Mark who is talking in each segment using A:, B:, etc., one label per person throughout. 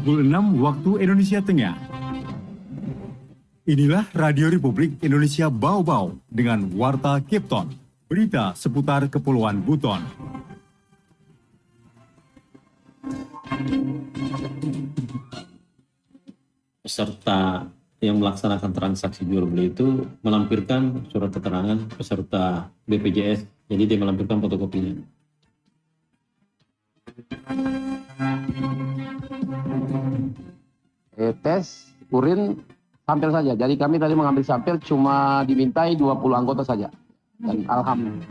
A: pukul 6 waktu Indonesia Tengah. Inilah Radio Republik Indonesia Bau-Bau dengan Warta Kipton, berita seputar Kepulauan Buton.
B: Peserta yang melaksanakan transaksi jual beli itu melampirkan surat keterangan peserta BPJS, jadi dia melampirkan fotokopinya.
C: Tes urin sampel saja. Jadi kami tadi mengambil sampel cuma dimintai 20 anggota saja. Dan alhamdulillah.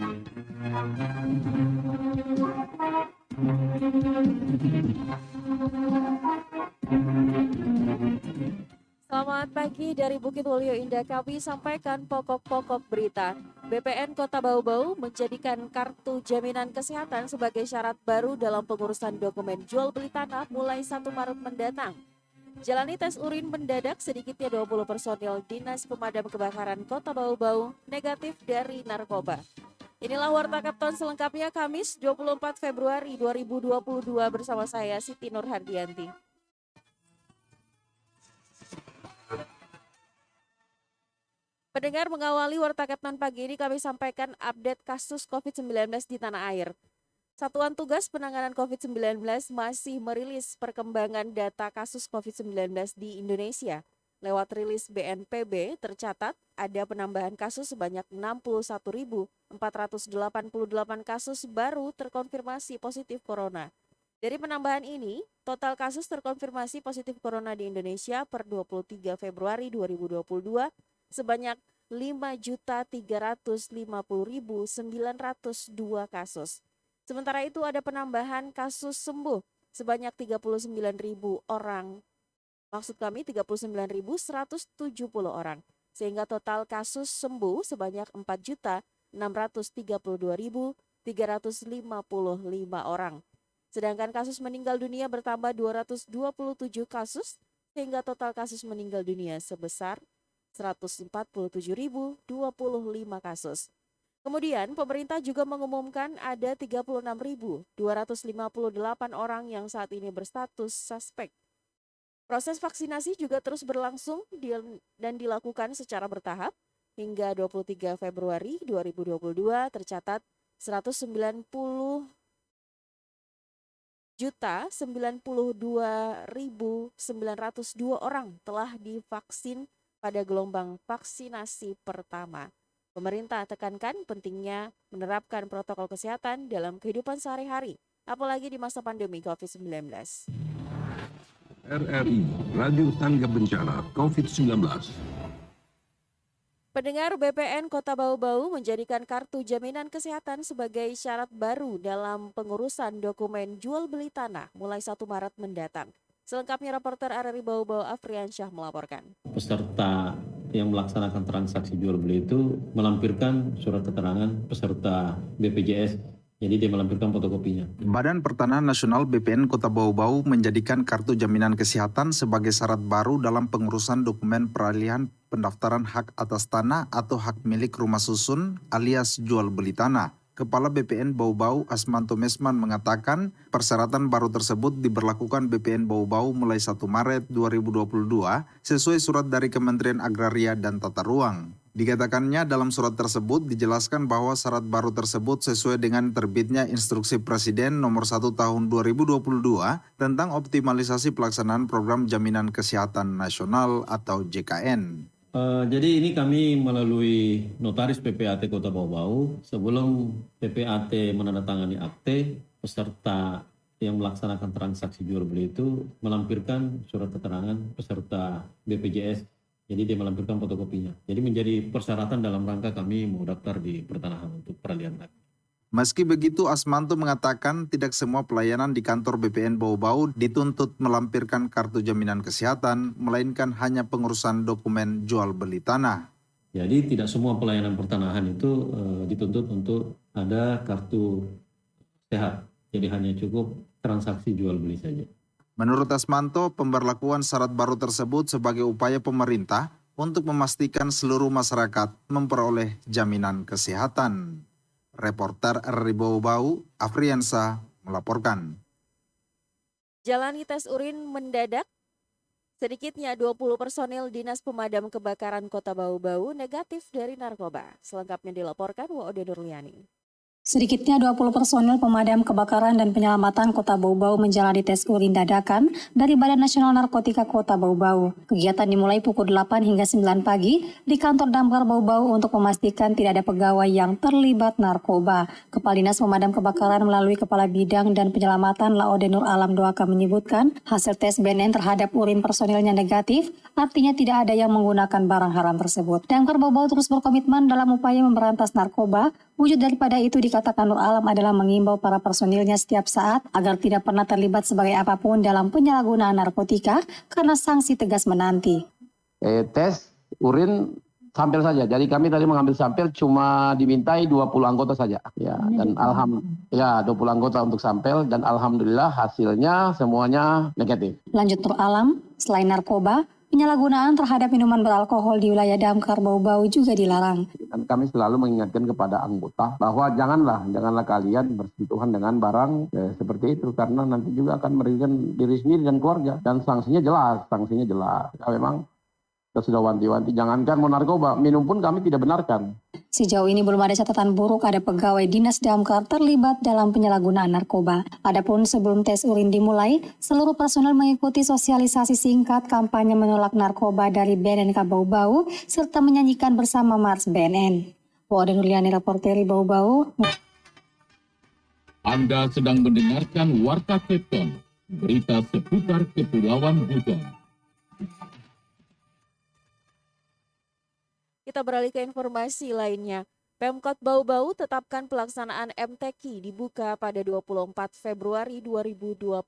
D: Selamat pagi dari Bukit Wolio Indah, kami sampaikan pokok-pokok berita. BPN Kota Bau-Bau menjadikan kartu jaminan kesehatan sebagai syarat baru dalam pengurusan dokumen jual beli tanah mulai 1 Maret mendatang. Jalani tes urin mendadak, sedikitnya 20 personil Dinas Pemadam Kebakaran Kota Bau-Bau negatif dari narkoba. Inilah Warta Kapten selengkapnya Kamis 24 Februari 2022 bersama saya Siti Nurhardianti. Pendengar, mengawali Warta Kapten pagi ini kami sampaikan update kasus COVID-19 di tanah air. Satuan Tugas Penanganan COVID-19 masih merilis perkembangan data kasus COVID-19 di Indonesia. Lewat rilis BNPB tercatat ada penambahan kasus sebanyak 61.488 kasus baru terkonfirmasi positif corona. Dari penambahan ini, total kasus terkonfirmasi positif corona di Indonesia per 23 Februari 2022 sebanyak 5.350.902 kasus. Sementara itu ada penambahan kasus sembuh sebanyak 39.000 orang. Maksud kami 39.170 orang. Sehingga total kasus sembuh sebanyak 4.632.355 orang. Sedangkan kasus meninggal dunia bertambah 227 kasus sehingga total kasus meninggal dunia sebesar 147.025 kasus. Kemudian pemerintah juga mengumumkan ada 36.258 orang yang saat ini berstatus suspek. Proses vaksinasi juga terus berlangsung dan dilakukan secara bertahap. Hingga 23 Februari 2022 tercatat 190.092.902 orang telah divaksin pada gelombang vaksinasi pertama. Pemerintah tekankan pentingnya menerapkan protokol kesehatan dalam kehidupan sehari-hari, apalagi di masa pandemi COVID-19.
E: RRI, Radio Tangga Bencana COVID-19.
D: Pendengar, BPN Kota Bau-Bau menjadikan kartu jaminan kesehatan sebagai syarat baru dalam pengurusan dokumen jual beli tanah mulai 1 Maret mendatang. Selengkapnya reporter RRI Bau-Bau Afriansyah melaporkan.
B: Peserta yang melaksanakan transaksi jual beli itu melampirkan surat keterangan peserta BPJS, jadi dia melampirkan fotokopinya.
F: Badan Pertanahan Nasional BPN Kota Bau-Bau menjadikan kartu jaminan kesehatan sebagai syarat baru dalam pengurusan dokumen peralihan pendaftaran hak atas tanah atau hak milik rumah susun alias jual beli tanah. Kepala BPN Bau-Bau Asmanto Mesman mengatakan persyaratan baru tersebut diberlakukan BPN Bau-Bau mulai 1 Maret 2022 sesuai surat dari Kementerian Agraria dan Tata Ruang. Dikatakannya dalam surat tersebut dijelaskan bahwa syarat baru tersebut sesuai dengan terbitnya Instruksi Presiden Nomor 1 Tahun 2022 tentang optimalisasi pelaksanaan Program Jaminan Kesehatan Nasional atau JKN.
B: Jadi ini kami melalui notaris PPAT Kota Bau-Bau sebelum PPAT menandatangani akte, peserta yang melaksanakan transaksi jual beli itu melampirkan surat keterangan peserta BPJS, jadi dia melampirkan fotokopinya. Jadi menjadi persyaratan dalam rangka kami mau daftar di pertanahan untuk peralihan hak.
F: Meski begitu, Asmanto mengatakan tidak semua pelayanan di kantor BPN Bau-Bau dituntut melampirkan kartu jaminan kesehatan, melainkan hanya pengurusan dokumen jual beli tanah.
B: Jadi tidak semua pelayanan pertanahan itu dituntut untuk ada kartu sehat, jadi hanya cukup transaksi jual beli saja.
F: Menurut Asmanto, pemberlakuan syarat baru tersebut sebagai upaya pemerintah untuk memastikan seluruh masyarakat memperoleh jaminan kesehatan. Reporter RRI Bau-Bau, Afriansyah melaporkan.
D: jalani tes urin mendadak. Sedikitnya 20 personil Dinas Pemadam Kebakaran Kota Bau-Bau negatif dari narkoba. Selengkapnya dilaporkan Wa'ode Nurliani.
G: Sedikitnya 20 personil pemadam kebakaran dan penyelamatan Kota Bau-Bau menjalani tes urin dadakan dari Badan Nasional Narkotika Kota Bau-Bau. Kegiatan dimulai pukul 8 hingga 9 pagi di kantor Damkar Bau-Bau untuk memastikan tidak ada pegawai yang terlibat narkoba. Kepala Dinas Pemadam Kebakaran melalui Kepala Bidang dan Penyelamatan Laode Nur Alam Doaka menyebutkan hasil tes BNN terhadap urin personilnya negatif, artinya tidak ada yang menggunakan barang haram tersebut. Damkar Bau-Bau terus berkomitmen dalam upaya memberantas narkoba. Wujud daripada itu dikatakan Nur Alam adalah mengimbau para personilnya setiap saat agar tidak pernah terlibat sebagai apapun dalam penyalahgunaan narkotika karena sanksi tegas menanti.
C: Tes urin sampel saja. Jadi kami tadi mengambil sampel cuma dimintai 20 anggota saja. Ya, dan 20 anggota untuk sampel dan alhamdulillah hasilnya semuanya negatif.
G: Lanjut Nur Alam, selain narkoba, penyalahgunaan terhadap minuman beralkohol di wilayah Damkar Bau-Bau juga dilarang.
C: Dan kami selalu mengingatkan kepada anggota bahwa janganlah kalian bersentuhan dengan barang seperti itu karena nanti juga akan merugikan diri sendiri dan keluarga. Dan sanksinya jelas. Ya, memang kita sudah wanti-wanti, jangankan mau narkoba, minum pun kami tidak benarkan.
G: Sejauh ini belum ada catatan buruk ada pegawai Dinas Damkar terlibat dalam penyalahgunaan narkoba. Adapun sebelum tes urin dimulai, seluruh personel mengikuti sosialisasi singkat kampanye menolak narkoba dari BNNK Bau-Bau serta menyanyikan bersama Mars BNN. Wa'ode Nurliani, reporteri Bau-Bau.
H: Anda sedang mendengarkan Warta Kepton, berita seputar Kepulauan Buton.
D: Kita beralih ke informasi lainnya. Pemkot Bau-Bau tetapkan pelaksanaan MTQ dibuka pada 24 Februari 2022.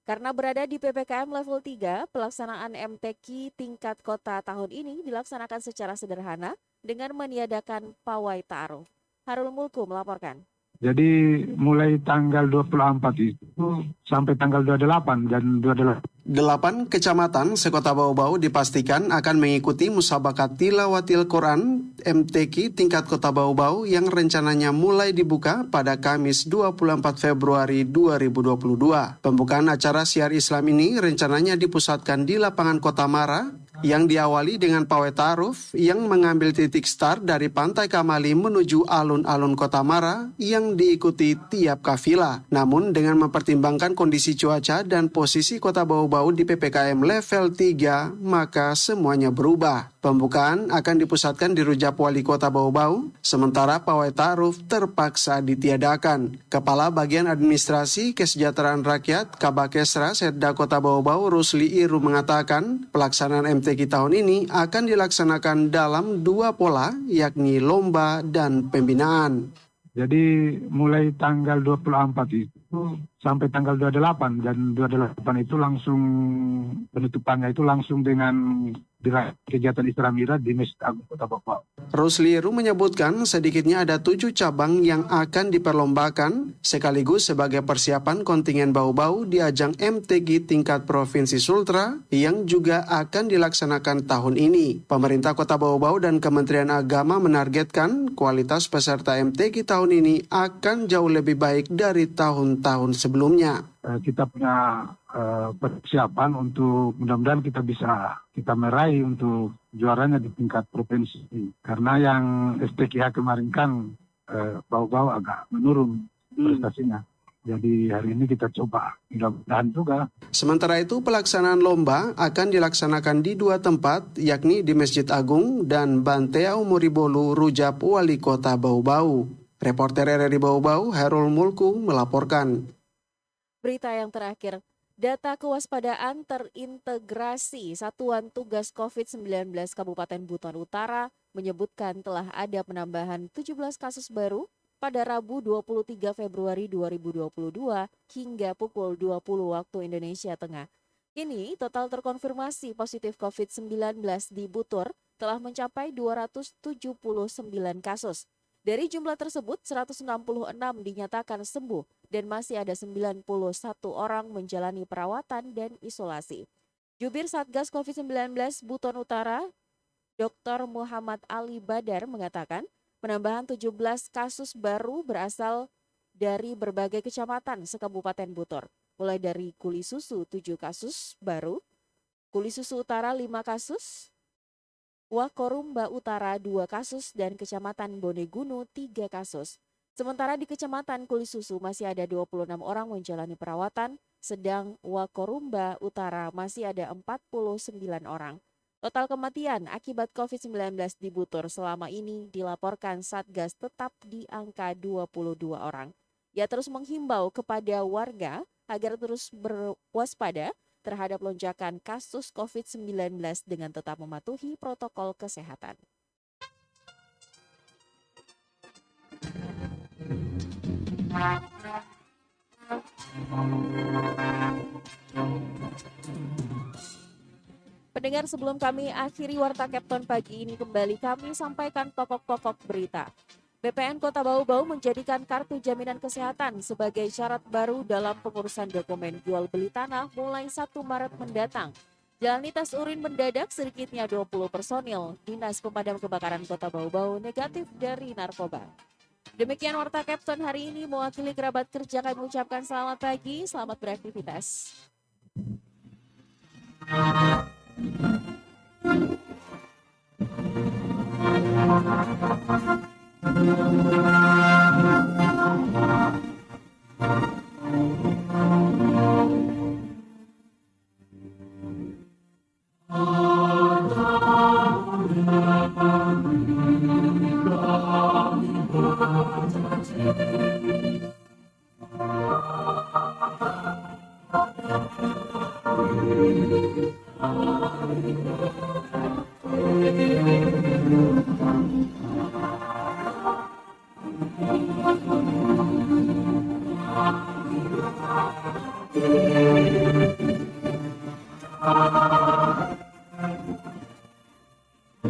D: Karena berada di PPKM level 3, pelaksanaan MTQ tingkat kota tahun ini dilaksanakan secara sederhana dengan meniadakan pawai ta'aruf. Harul Mulku melaporkan.
I: Jadi mulai tanggal 24 itu sampai tanggal 28 dan 28.
J: 8 kecamatan sekota Bau-Bau dipastikan akan mengikuti musabakat tilawatil Quran MTQ tingkat kota Bau-Bau yang rencananya mulai dibuka pada Kamis 24 Februari 2022. Pembukaan acara Syiar Islam ini rencananya dipusatkan di lapangan Kota Mara yang diawali dengan pawai ta'aruf yang mengambil titik start dari Pantai Kamali menuju alun-alun Kota Mara yang diikuti tiap kafilah. Namun dengan mempertimbangkan kondisi cuaca dan posisi Kota Bau-Bau di PPKM level 3, maka semuanya berubah. Pembukaan akan dipusatkan di Rujak Wali Kota Bau-Bau, sementara pawai ta'aruf terpaksa ditiadakan. Kepala Bagian Administrasi Kesejahteraan Rakyat Kabakesra Setda Kota Bau-Bau Rusli Iru mengatakan, pelaksanaan MTQ tahun ini akan dilaksanakan dalam 2 pola, yakni lomba dan pembinaan.
I: Jadi mulai tanggal 24 itu sampai tanggal 28 dan 28 itu langsung penutupannya itu langsung dengan kegiatan Isra Miraj di Masjid Agung Kota Bau-Bau.
J: Rusli Iru menyebutkan sedikitnya ada 7 cabang yang akan diperlombakan sekaligus sebagai persiapan kontingen Bau-Bau di ajang MTQ tingkat Provinsi Sultra yang juga akan dilaksanakan tahun ini. Pemerintah Kota Bau-Bau dan Kementerian Agama menargetkan kualitas peserta MTQ tahun ini akan jauh lebih baik dari tahun-tahun sebelumnya.
I: Kita punya persiapan untuk mudah-mudahan kita meraih untuk juaranya di tingkat provinsi. Karena yang STKH kemarin kan Bau-Bau agak menurun prestasinya. Jadi hari ini kita coba, mudah-mudahan juga.
J: Sementara itu pelaksanaan lomba akan dilaksanakan di 2 tempat, yakni di Masjid Agung dan Bantea Umuribolu Rujab Wali Kota Bau-Bau. Reporter RRI Bau-Bau, Harul Mulku melaporkan.
D: Berita yang terakhir, data kewaspadaan terintegrasi Satuan Tugas COVID-19 Kabupaten Buton Utara menyebutkan telah ada penambahan 17 kasus baru pada Rabu 23 Februari 2022 hingga pukul 20 waktu Indonesia Tengah. Kini total terkonfirmasi positif COVID-19 di Butur telah mencapai 279 kasus. Dari jumlah tersebut, 166 dinyatakan sembuh dan masih ada 91 orang menjalani perawatan dan isolasi. Jubir Satgas COVID-19 Buton Utara, Dr. Muhammad Ali Badar mengatakan, penambahan 17 kasus baru berasal dari berbagai kecamatan sekabupaten Buton. mulai dari Kuli Susu 7 kasus baru, Kuli Susu Utara 5 kasus, Wakorumba Utara 2 kasus, dan Kecamatan Bonegunu 3 kasus. Sementara di Kecamatan Kuli Susu masih ada 26 orang menjalani perawatan, sedang Wakorumba Utara masih ada 49 orang. Total kematian akibat COVID-19 di Butur selama ini dilaporkan Satgas tetap di angka 22 orang. Ia terus menghimbau kepada warga agar terus berwaspada terhadap lonjakan kasus COVID-19 dengan tetap mematuhi protokol kesehatan. Pendengar, sebelum kami akhiri Warta Kepton pagi ini, kembali kami sampaikan pokok-pokok berita. BPN Kota Bau-Bau menjadikan kartu jaminan kesehatan sebagai syarat baru dalam pengurusan dokumen jual beli tanah mulai 1 Maret mendatang. Jalani tes urin mendadak sedikitnya 20 personil Dinas Pemadam Kebakaran Kota Bau-Bau negatif dari narkoba. Demikian Warta Kepton hari ini, mewakili kerabat kerja kami mengucapkan selamat pagi, selamat beraktivitas.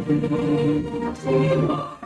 K: Terima kasih.